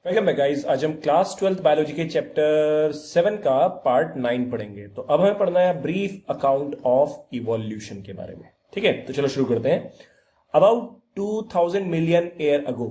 Welcome back guys. आज हम class 12th biology के चैप्टर 7 का पार्ट 9 पढ़ेंगे। तो अब हमें पढ़ना है ब्रीफ अकाउंट ऑफ इवोल्यूशन के बारे में। ठीक है, तो चलो शुरू करते हैं। अबाउट 2000 मिलियन ईयर अगो,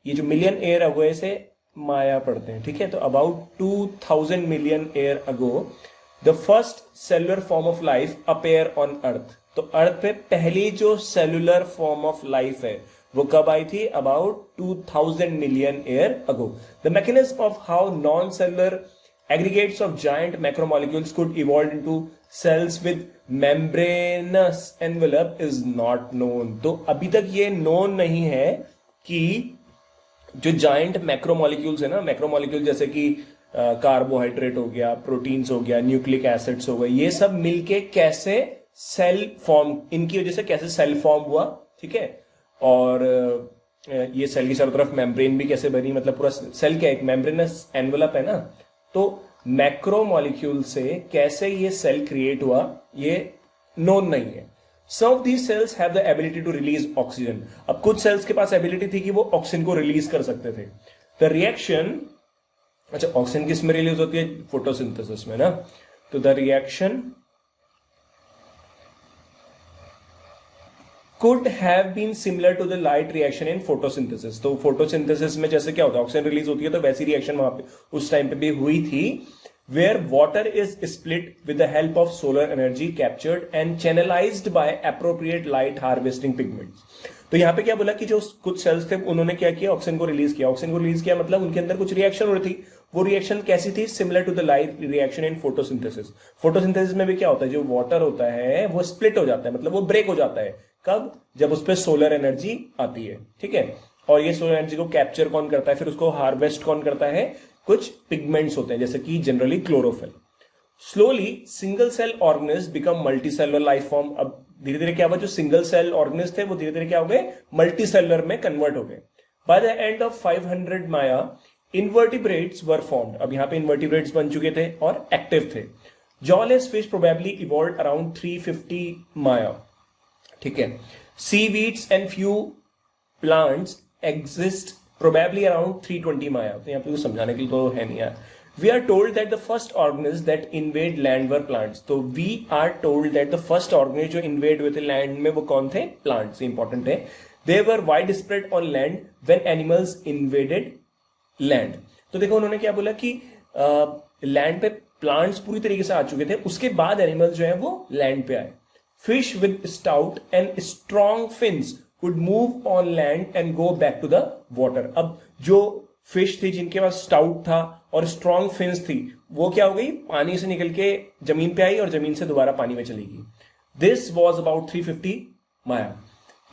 ये जो मिलियन ईयर अगो है इसे माया पढ़ते हैं। ठीक है, तो about 2000 million year ago the first cellular form of life appear on earth. तो अर्थ पे पहली जो सेलुलर फॉर्म ऑफ लाइफ है वो कब आई थी? About 2000 million year ago. The mechanism of how non cellular aggregates of giant macromolecules could evolve into cells with membranous envelope is not known। तो अभी तक ये known नहीं है कि जो जाइंट मैक्रोमोलिक्यूल्स है ना, मैक्रोमोलिक्यूल जैसे कि कार्बोहाइड्रेट हो गया, प्रोटीन्स हो गया, न्यूक्लिक एसिड्स हो गए, ये सब मिलके कैसे सेल फॉर्म, इनकी वजह से कैसे सेल फॉर्म हुआ। ठीक है, और ये सेल की चारों तरफ मेम्ब्रेन भी कैसे बनी, मतलब पूरा सेल क्या एक मेम्ब्रेनस एनवेलप है ना। तो मैक्रोमोलिक्यूल से कैसे ये सेल क्रिएट हुआ ये नोन नहीं है। Some of these cells have the ability to release oxygen। अब कुछ सेल्स के पास एबिलिटी थी कि वो ऑक्सीजन को रिलीज कर सकते थे। द रिएक्शन, अच्छा ऑक्सीजन किस में रिलीज होती है? फोटोसिंथेसिस में ना। तो the reaction could have been similar to the light reaction in photosynthesis। तो फोटोसिंथेसिस में जैसे क्या होता है, ऑक्सीजन रिलीज होती है, तो वैसी रिएक्शन वहां पे उस टाइम पे भी हुई थी। where water is split with the help of solar energy captured and channelized by appropriate light harvesting pigments। तो यहां पे क्या बोला कि जो कुछ सेल्स थे उन्होंने क्या किया, ऑक्सीजन को रिलीज किया। ऑक्सीजन को रिलीज किया मतलब उनके अंदर कुछ रिएक्शन हो रही थी। वो रिएक्शन कैसी थी? Similar to the light reaction in photosynthesis. Photosynthesis में भी क्या होता है, जो वाटर होता है वो स्प्लिट हो जाता है, मतलब वो ब्रेक हो जाता है। कब? जब उस पर सोलर एनर्जी आती है। ठीक है, और ये सोलर एनर्जी को कैप्चर कौन करता है, फिर उसको हार्वेस्ट कौन करता है? कुछ पिगमेंट्स होते हैं जैसे कि generally chlorophyll. Slowly single cell organism become multi cellular life form. अब धीरे धीरे क्या हुआ, जो सिंगल सेल ऑर्गेनिज्म थे वो धीरे धीरे क्या हो गए? मल्टी सेलुलर में कन्वर्ट हो गए। By the end of 500 Maya invertebrates were formed. अब यहां पे इनवर्टिब्रेट्स बन चुके थे और एक्टिव थे। Jawless fish probably evolved around 350 माया। ठीक है, seaweeds and few plants exist probably around 320 माया। तो यहाँ पे कुछ समझाने के लिए तो है नहीं यार। We are told that the first organism that invade land were plants. तो we are told that the first organism जो इन्वेड हुए थे लैंड में वो कौन थे? प्लांट्स। इंपॉर्टेंट है। They were widespread on land when animals invaded land. तो देखो उन्होंने क्या बोला कि लैंड पे प्लांट्स पूरी तरीके से आ चुके थे, उसके बाद एनिमल्स जो है वो लैंड पे आए। Fish with stout and strong fins could move on land and go back to the water। अब जो फिश थी जिनके पास स्टाउट था और स्ट्रॉन्ग फिन्स थी वो क्या हो गई? पानी से निकल के जमीन पे आई और जमीन से दोबारा पानी में चली गई। This was about 350 Maya.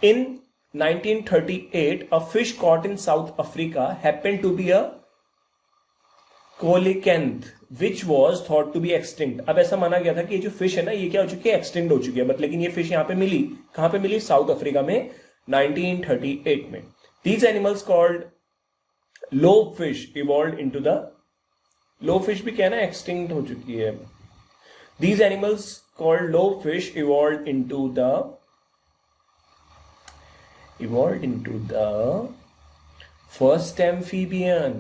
In 1938 a fish caught in South Africa happened to be a coelacanth which was thought to be extinct। अब ऐसा माना गया था कि ये जो फिश है ना ये क्या हो चुकी है? एक्सटिंक्ट हो चुकी है। बट लेकिन ये फिश यहाँ पे मिली, कहां पे मिली? साउथ अफ्रीका में 1938 में। These animals called lobefish evolved into the, lobefish भी क्या है ना एक्सटिंक्ट हो चुकी है। These animals called lobefish evolved into the first amphibian।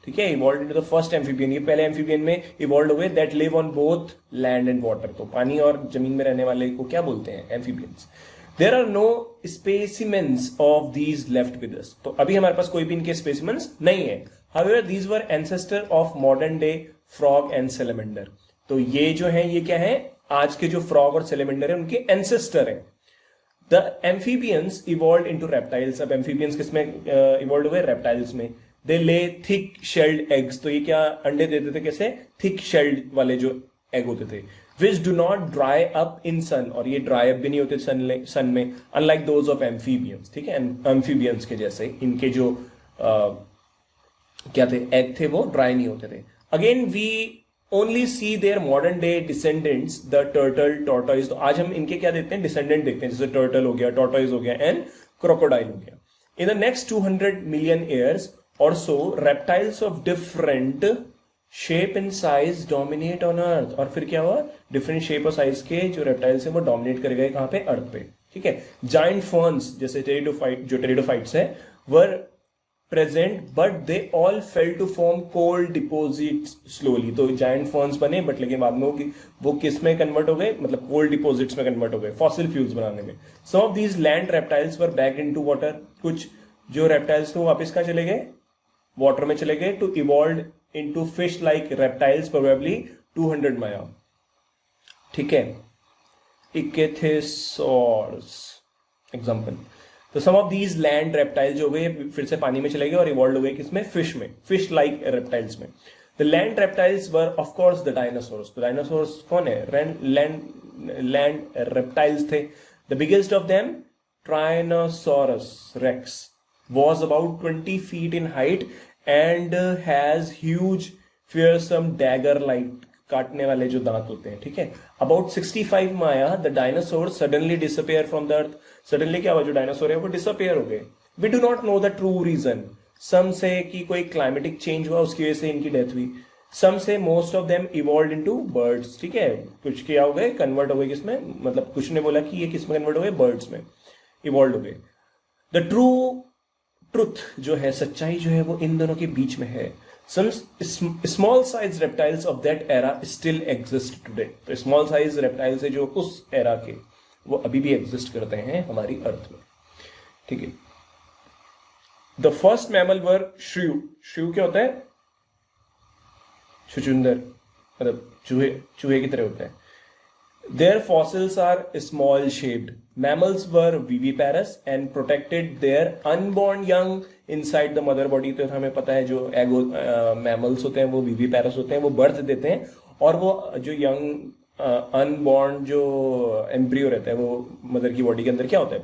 ठीक है, evolve into the first amphibian. ये पहले एम्फीबियन में इवॉल्व हुए that live on both land and water. तो पानी और जमीन में रहने वाले को क्या बोलते हैं? Amphibians. There are no specimens of these left with us. तो अभी हमारे पास कोई भी इनके स्पेसिमेंस नहीं है। However these were ancestor of modern day frog and salamander. तो ये जो है ये क्या है? आज के जो फ्रॉग और सेलेमेंडर है उनके एंसेस्टर है। The amphibians evolve into reptiles. अब एम्फीबियंस किसमें इवॉल्व हुए? रेप्टाइल्स में। दे ले थिक शेल्ड एग्स। तो ये क्या अंडे देते थे? कैसे? थिक शेल्ड वाले जो एग होते थे। Which do not dry up in sun. और ये ड्राई अप भी नहीं होते सन में, अनलाइक दोज ऑफ एम्फीबियंस। ठीक है, एम्फीबियंस के जैसे इनके जो क्या थे एग थे वो ड्राई नहीं होते थे। Again we only see their modern day descendants the turtle, tortoise. तो आज हम इनके क्या देखते हैं? डिसेंडेंट देखते हैं, जैसे टर्टल हो गया, टॉर्टोइज हो गया एंड क्रोकोडाइल हो गया। In the next 200 million years और सो reptiles of different shape and size dominate on earth। और फिर क्या हुआ? डिफरेंट शेप और साइज के जो रेप्टाइल्स है वो डोमिनेट कर गए कहां पे? अर्थ पे। ठीक है, जाइंट फर्न्स जैसे टेरिडोफाइट, जो टेरिडोफाइट्स है were present but they all fail to form cold deposits slowly. तो जायंट फर्न्स बने बट लेकिन बाद में वो किस में कन्वर्ट हो गए, मतलब कोल्ड डिपोजिट्स में कन्वर्ट हो गए फॉसिल फ्यूल्स बनाने में। Some of these land reptiles were back into water. कुछ जो रेप्टाइल्स थे वो वापस कहां चले गए, वाटर में चले गए। To evolve into fish like reptiles probably 200 माया। ठीक है, इकेथेसॉर्स एग्जांपल। तो some of these land reptiles जो गए फिर से पानी में चले गए और इवॉल्व हो गए किसमें, फिश में, फिश लाइक रेप्टाइल्स में। The land reptiles were of course the dinosaurs. तो डायनासोर्स कौन है, लैंड रेप्टाइल्स थे। The biggest of them tyrannosaurus rex was about 20 feet in height and has huge fearsome dagger like काटने वाले जो दांत होते हैं। ठीक है, about 65 Maya the dinosaurs suddenly disappear from the earth। suddenly क्या हुआ, जो डायनासोर है वो डिसअपियर हो गए। we do not know the true reason। some से कि कोई क्लाइमेटिक चेंज हुआ उसकी वजह से इनकी डेथ हुई। some से most of them evolved into birds। ठीक है, कुछ क्या हो गए, कन्वर्ट हो गए किसमें, मतलब कुछ ने बोला कि ये किस में कन्वर्ट हो गए, बर्ड्स में इवॉल्व हो गए। द ट्रुथ जो है, सच्चाई जो है वो इन दोनों के बीच में है। Some small size reptiles of that era still exist today। तो स्मॉल साइज रेप्टाइल्स है जो उस एरा के, वो अभी भी एग्जिस्ट करते हैं हमारी अर्थ में। ठीक है, द फर्स्ट मैमल वर श्रू। श्रू क्या होता है, छुचुंदर, मतलब चूहे की तरह होता है। Their fossils are small shaped। Mammals were viviparous and protected their unborn young inside the mother body। तो हमें पता है जो mammals होते हैं वो viviparous होते हैं, वो बर्थ देते हैं और वो जो यंग अनबॉर्न जो एम्ब्रियो रहता है वो मदर की बॉडी के अंदर क्या होता है,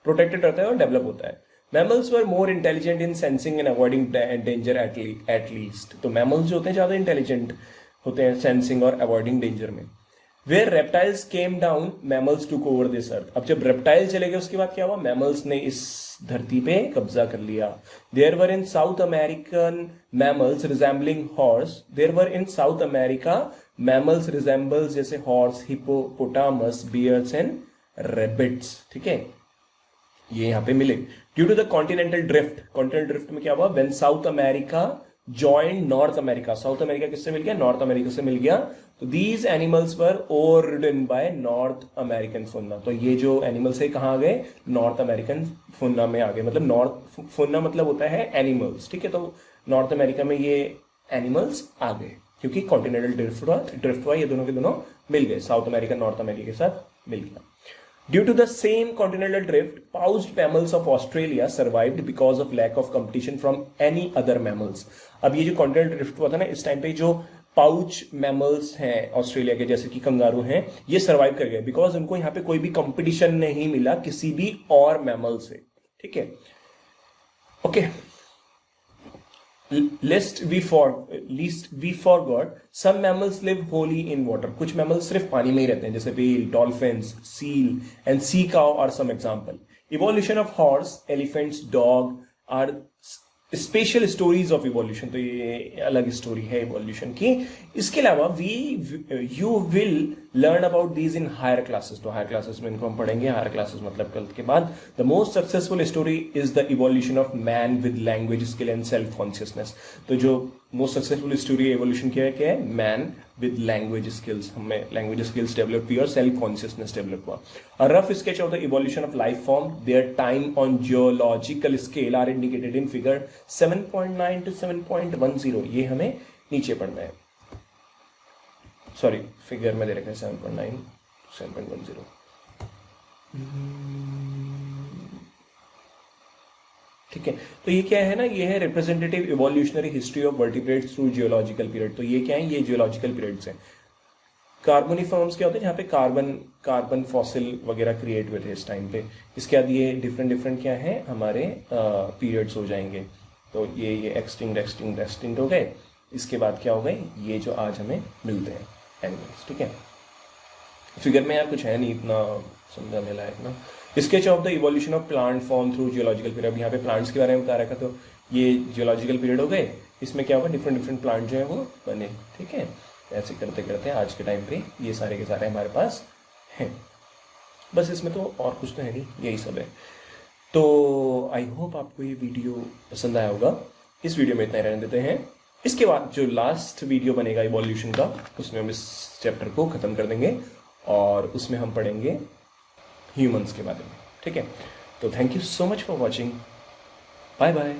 प्रोटेक्टेड रहता है और डेवलप होता है। Mammals were more intelligent in sensing and avoiding danger at least। तो mammals जो होते हैं ज्यादा इंटेलिजेंट होते हैं सेंसिंग और अवॉइडिंग डेंजर में। Where reptiles came down, mammals took over this earth। अब जब रेप्टाइल चले गए उसके बाद क्या हुआ, मैमल्स ने इस धरती पे कब्जा कर लिया। There were in South American mammals resembling horse। There were in South America mammals resembles जैसे horse, hippopotamus, bears and rabbits। ठीक है, ये यहाँ पे मिले। Due to the continental drift में क्या हुआ, when South America joined North America। South America किससे मिल गया, नॉर्थ अमेरिका से मिल गया। तो these animals were overridden by North American fauna। तो ये जो एनिमल्स है कहाँ आ गए, नॉर्थ अमेरिकन फौना में आ गए। मतलब नॉर्थ फौना मतलब होता है एनिमल्स। ठीक है, तो नॉर्थ अमेरिका में ये एनिमल्स आ गए क्योंकि कॉन्टिनेंटल ड्रिफ्ट हुआ, ये दोनों के दोनों मिल गए, साउथ अमेरिका नॉर्थ अमेरिका के साथ मिल गया। Due to the same continental drift, pouched mammals of Australia survived because of lack of competition from any other mammals। अब ये जो continental drift हुआ था ना, इस टाइम पे जो पाउच मैमल्स हैं ऑस्ट्रेलिया के, जैसे कि कंगारू हैं, ये सर्वाइव कर गए बिकॉज उनको यहाँ पे कोई भी कंपटीशन नहीं मिला किसी भी और मैमल से। ठीक है, okay. Lest we forgot some mammals live wholly in water। कुछ मैमल्स सिर्फ पानी में ही रहते हैं, जैसे whale, dolphins, seal and sea cow are some example. Evolution of horse, elephants, dog are special stories of evolution. तो ये अलग स्टोरी है इवोल्यूशन की। इसके अलावा you will learn about these in higher classes. तो हायर क्लासेस में इनको हम पढ़ेंगे, हायर क्लासेस मतलब 12th के बाद। The most successful story is the evolution of man with language skill and self consciousness. तो जो मोस्ट सक्सेसफुल स्टोरी एवोल्यूशन क्या है, मैन विद लैंग्वेज स्किल्स, हमें लैंग्वेज स्किल्स डेवलप हुई और सेल्फ कॉन्शियसनेस डेवलप हुआ। A rough sketch of the evolution of life form, their time on geological scale are indicated in figure 7.9 to 7.10। ये हमें नीचे पढ़ना है, सॉरी फिगर में दे रखा है 7.9 7.10। ठीक है, तो ये क्या है ना, ये है representative evolutionary history of vertebrates through geological period. तो ये क्या है, ये जियोलॉजिकल पीरियड्स हैं। कार्बोनिफॉर्म्स क्या होते हैं, जहाँ पे कार्बन फॉसिल वगैरह क्रिएट हुए थे इस टाइम पे। इसके बाद ये डिफरेंट क्या है हमारे पीरियड्स हो जाएंगे। तो ये एक्सटिंक्ट हो गए। इसके बाद क्या हो गए, ये जो आज हमें मिलते हैं एनिमल्स। ठीक है, फिगर में यार कुछ है नहीं इतना समझाने लायक ना। Sketch of the evolution of plant form through geological period. यहाँ पे प्लांट्स के बारे में बता रखा, तो ये जियोलॉजिकल पीरियड हो गए। इसमें क्या होगा, डिफरेंट प्लांट जो है वो बने। ठीक है, ऐसे करते आज के टाइम पे ये सारे के सारे हमारे पास हैं। बस इसमें तो और कुछ तो है नहीं, यही सब है। तो आई होप आपको ये वीडियो पसंद आया होगा। इस वीडियो में इतना ही रहने देते हैं। इसके बाद जो लास्ट वीडियो बनेगा इवोल्यूशन का, उसमें हम इस चैप्टर को ख़त्म कर देंगे और उसमें हम पढ़ेंगे ह्यूमंस के बारे में। ठीक है, तो thank you so much for watching. Bye bye.